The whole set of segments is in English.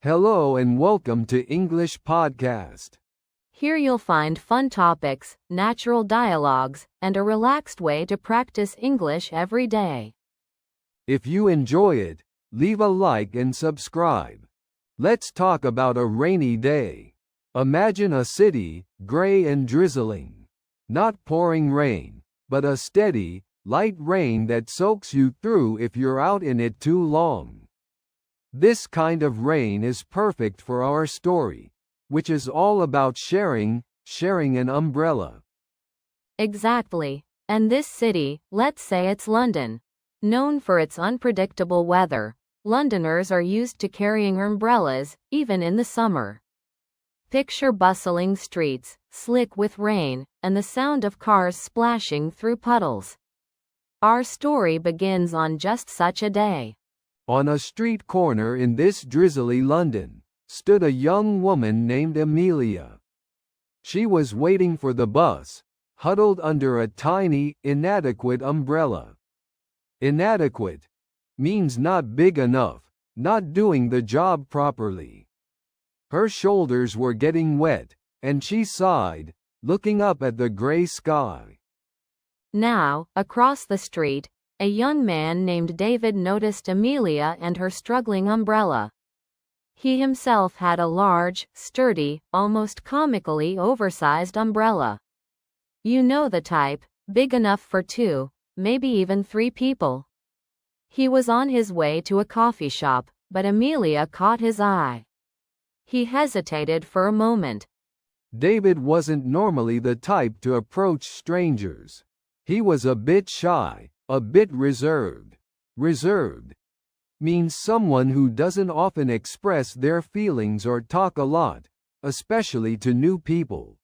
Hello and welcome to English Podcast. Here you'll find fun topics, natural dialogues, and a relaxed way to practice English every day. If you enjoy it, leave a like and subscribe. Let's talk about a rainy day. Imagine a city, gray and drizzling. Not pouring rain, but a steady, light rain that soaks you through if you're out in it too long. This kind of rain is perfect for our story, which is all about sharing an umbrella. Exactly. And this city, let's say it's London. Known for its unpredictable weather, Londoners are used to carrying umbrellas, even in the summer. Picture bustling streets, slick with rain, and the sound of cars splashing through puddles. Our story begins on just such a day. On a street corner in this drizzly London, stood a young woman named Amelia. She was waiting for the bus, huddled under a tiny, inadequate umbrella. Inadequate means not big enough, not doing the job properly. Her shoulders were getting wet, and she sighed, looking up at the gray sky. Now, across the street, a young man named David noticed Amelia and her struggling umbrella. He himself had a large, sturdy, almost comically oversized umbrella. You know the type, big enough for 2, maybe even 3 people. He was on his way to a coffee shop, but Amelia caught his eye. He hesitated for a moment. David wasn't normally the type to approach strangers. He was a bit shy. A bit reserved. Reserved means someone who doesn't often express their feelings or talk a lot, especially to new people.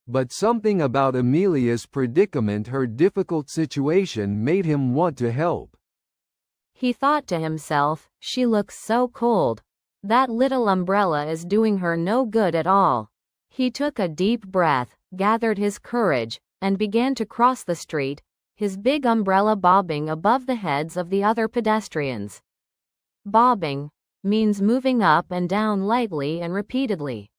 But something about Amelia's predicament, her difficult situation, made him want to help. He thought to himself, she looks so cold. That little umbrella is doing her no good at all. He took a deep breath, gathered his courage, and began to cross the street, his big umbrella bobbing above the heads of the other pedestrians. Bobbing means moving up and down lightly and repeatedly.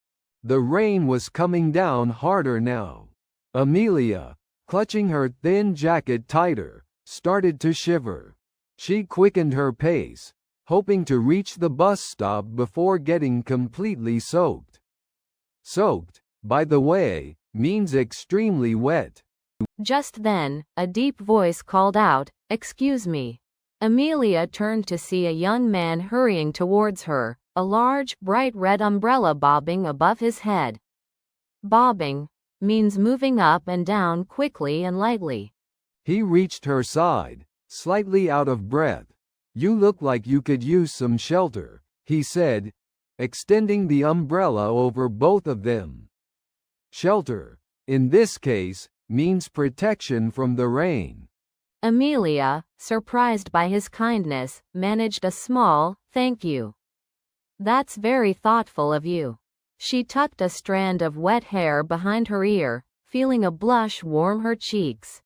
The rain was coming down harder now. Amelia, clutching her thin jacket tighter, started to shiver. She quickened her pace, hoping to reach the bus stop before getting completely soaked. Soaked, by the way, means extremely wet. Just then, a deep voice called out, "Excuse me." Amelia turned to see a young man hurrying towards her, a large, bright red umbrella bobbing above his head. Bobbing means moving up and down quickly and lightly. He reached her side, slightly out of breath. "You look like you could use some shelter," he said, extending the umbrella over both of them. Shelter, in this case, means protection from the rain. Amelia, surprised by his kindness, managed a small, "Thank you. That's very thoughtful of you." She tucked a strand of wet hair behind her ear, feeling a blush warm her cheeks.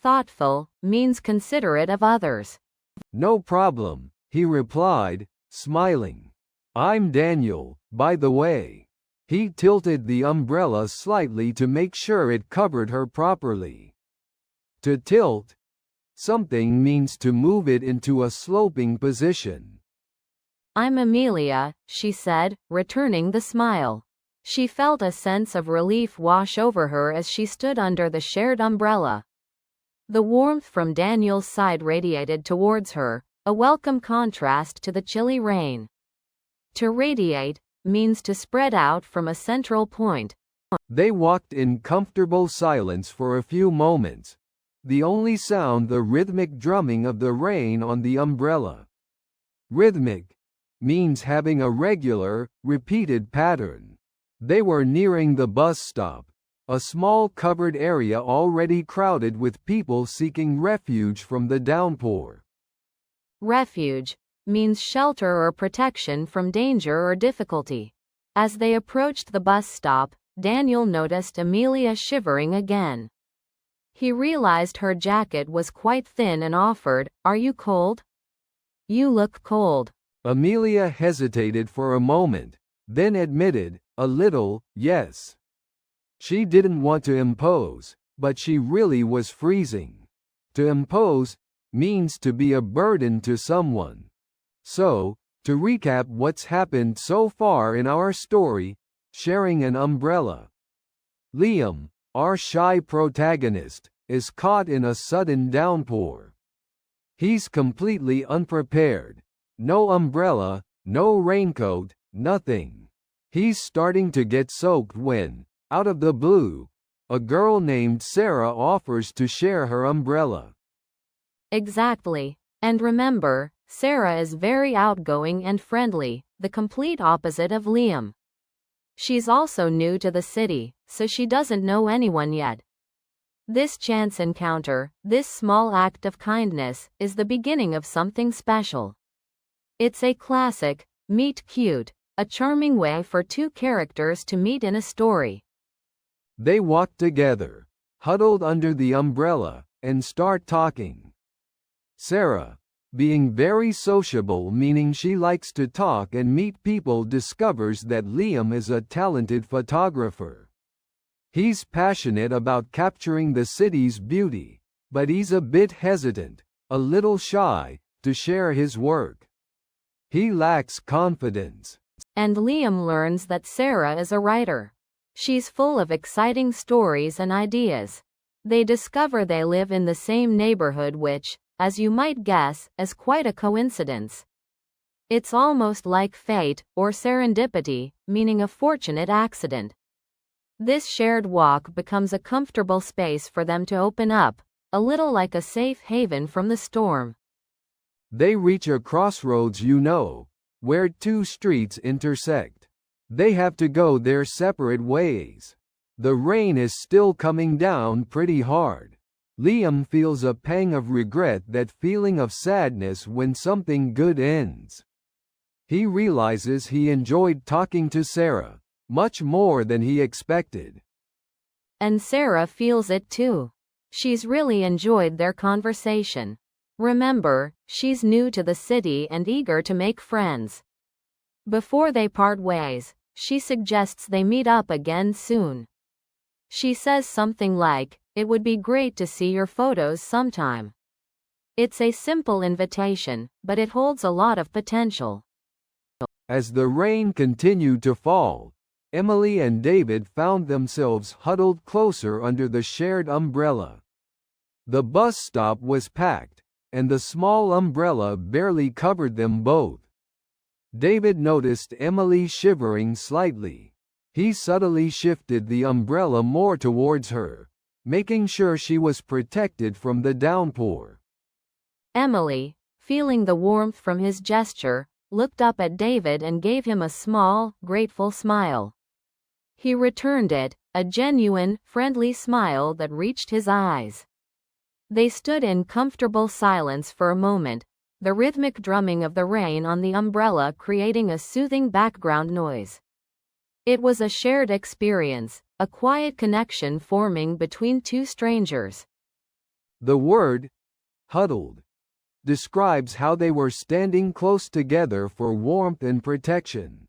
Thoughtful means considerate of others. "No problem," he replied, smiling. "I'm Daniel, by the way." He tilted the umbrella slightly to make sure it covered her properly. To tilt something means to move it into a sloping position. "I'm Amelia," she said, returning the smile. She felt a sense of relief wash over her as she stood under the shared umbrella. The warmth from Daniel's side radiated towards her, a welcome contrast to the chilly rain. To radiate means to spread out from a central point. They walked in comfortable silence for a few moments, the only sound the rhythmic drumming of the rain on the umbrella. Rhythmic means having a regular, repeated pattern. They were nearing the bus stop, a small covered area already crowded with people seeking refuge from the downpour. Refuge means shelter or protection from danger or difficulty. As they approached the bus stop, Daniel noticed Amelia shivering again. He realized her jacket was quite thin and offered, "Are you cold?" "You look cold." Amelia hesitated for a moment, then admitted, a little, yes. She didn't want to impose, but she really was freezing. To impose means to be a burden to someone. So, to recap what's happened so far in our story, sharing an umbrella. Liam, our shy protagonist, is caught in a sudden downpour. He's completely unprepared. No umbrella, no raincoat, nothing. He's starting to get soaked when, out of the blue, a girl named Sarah offers to share her umbrella. Exactly. And remember, Sarah is very outgoing and friendly, the complete opposite of Liam. She's also new to the city, so she doesn't know anyone yet. This chance encounter, this small act of kindness, is the beginning of something special. It's a classic, meet cute, a charming way for two characters to meet in a story. They walk together, huddled under the umbrella, and start talking. Sarah, being very sociable, meaning she likes to talk and meet people, discovers that Liam is a talented photographer. He's passionate about capturing the city's beauty, but he's a bit hesitant, a little shy, to share his work. He lacks confidence. And Liam learns that Sarah is a writer. She's full of exciting stories and ideas. They discover they live in the same neighborhood, which, as you might guess, is quite a coincidence. It's almost like fate, or serendipity, meaning a fortunate accident. This shared walk becomes a comfortable space for them to open up, a little like a safe haven from the storm. They reach a crossroads, where two streets intersect. They have to go their separate ways. The rain is still coming down pretty hard. Liam feels a pang of regret, that feeling of sadness when something good ends. He realizes he enjoyed talking to Sarah, much more than he expected. And Sarah feels it too. She's really enjoyed their conversation. Remember, she's new to the city and eager to make friends. Before they part ways, she suggests they meet up again soon. She says something like, "It would be great to see your photos sometime." It's a simple invitation, but it holds a lot of potential. As the rain continued to fall, Emily and David found themselves huddled closer under the shared umbrella. The bus stop was packed, and the small umbrella barely covered them both. David noticed Emily shivering slightly. He subtly shifted the umbrella more towards her, making sure she was protected from the downpour. Emily, feeling the warmth from his gesture, looked up at David and gave him a small, grateful smile. He returned it, a genuine, friendly smile that reached his eyes. They stood in comfortable silence for a moment, the rhythmic drumming of the rain on the umbrella creating a soothing background noise. It was a shared experience, a quiet connection forming between two strangers. The word, huddled, describes how they were standing close together for warmth and protection.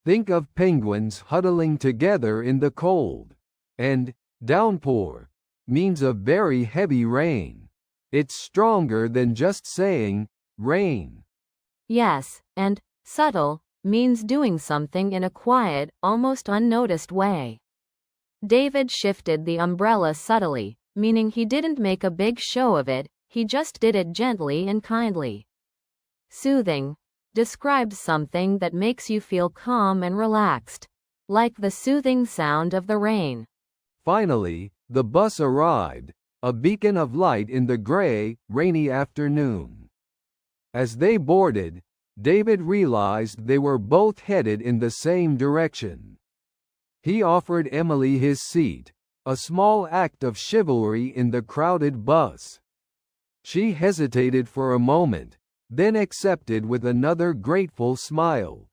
Think of penguins huddling together in the cold. And downpour means a very heavy rain. It's stronger than just saying, rain. Yes, and subtle means doing something in a quiet, almost unnoticed way. David shifted the umbrella subtly, meaning he didn't make a big show of it, he just did it gently and kindly. Soothing describes something that makes you feel calm and relaxed, like the soothing sound of the rain. Finally, the bus arrived, a beacon of light in the gray, rainy afternoon. As they boarded, David realized they were both headed in the same direction. He offered Emily his seat, a small act of chivalry in the crowded bus. She hesitated for a moment, then accepted with another grateful smile.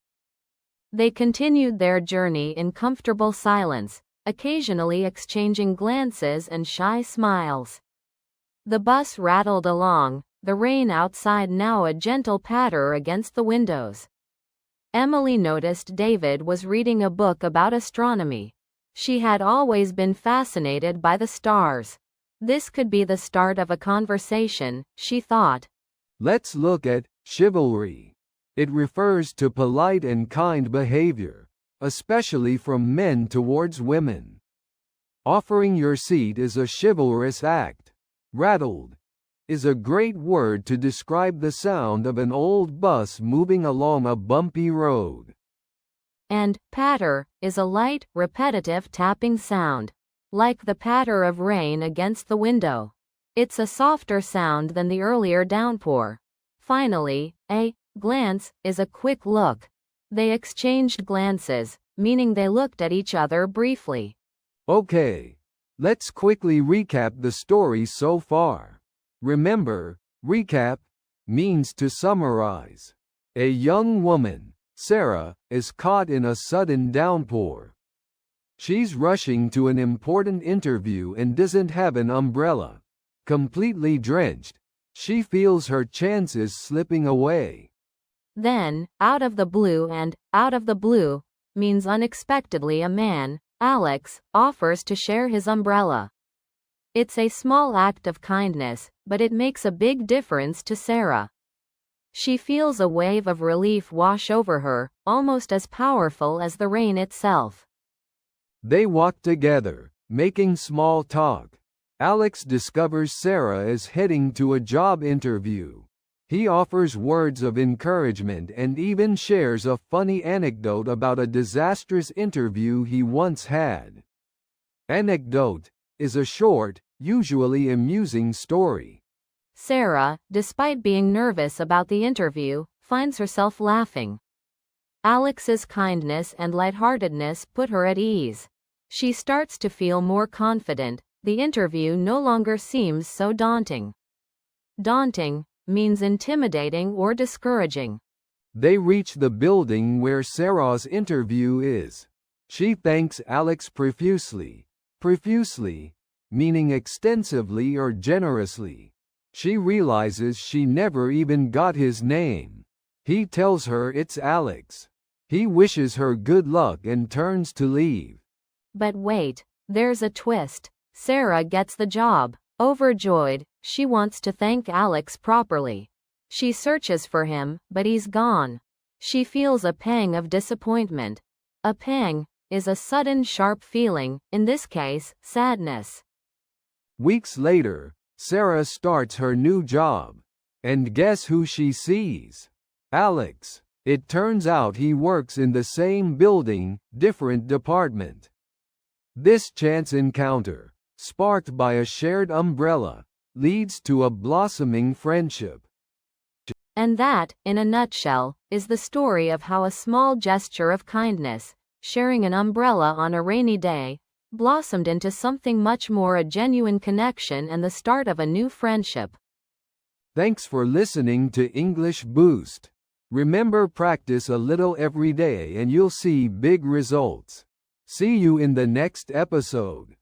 They continued their journey in comfortable silence, occasionally exchanging glances and shy smiles. The bus rattled along, the rain outside now a gentle patter against the windows. Emily noticed David was reading a book about astronomy. She had always been fascinated by the stars. This could be the start of a conversation, she thought. Let's look at chivalry. It refers to polite and kind behavior, especially from men towards women. Offering your seat is a chivalrous act. Rattled is a great word to describe the sound of an old bus moving along a bumpy road. And patter is a light, repetitive tapping sound, like the patter of rain against the window. It's a softer sound than the earlier downpour. Finally, a glance is a quick look. They exchanged glances, meaning they looked at each other briefly. Okay, let's quickly recap the story so far. Remember, recap means to summarize. A young woman, Sarah, is caught in a sudden downpour. She's rushing to an important interview and doesn't have an umbrella. Completely drenched, she feels her chances slipping away. Then, out of the blue, and out of the blue means unexpectedly, a man, Alex, offers to share his umbrella. It's a small act of kindness, but it makes a big difference to Sarah. She feels a wave of relief wash over her, almost as powerful as the rain itself. They walk together, making small talk. Alex discovers Sarah is heading to a job interview. He offers words of encouragement and even shares a funny anecdote about a disastrous interview he once had. Anecdote is a short, usually amusing story. Sarah, despite being nervous about the interview, finds herself laughing. Alex's kindness and lightheartedness put her at ease. She starts to feel more confident. The interview no longer seems so daunting. Daunting means intimidating or discouraging. They reach the building where Sarah's interview is. She thanks Alex profusely. Profusely, meaning extensively or generously. She realizes she never even got his name. He tells her it's Alex. He wishes her good luck and turns to leave. But wait, there's a twist. Sarah gets the job. Overjoyed, she wants to thank Alex properly. She searches for him, but he's gone. She feels a pang of disappointment. A pang is a sudden sharp feeling, in this case, sadness. Weeks later, Sarah starts her new job. And guess who she sees? Alex. It turns out he works in the same building, different department. This chance encounter, sparked by a shared umbrella, leads to a blossoming friendship. And that, in a nutshell, is the story of how a small gesture of kindness, sharing an umbrella on a rainy day, blossomed into something much more, a genuine connection and the start of a new friendship. Thanks for listening to English Boost. Remember, practice a little every day and you'll see big results. See you in the next episode.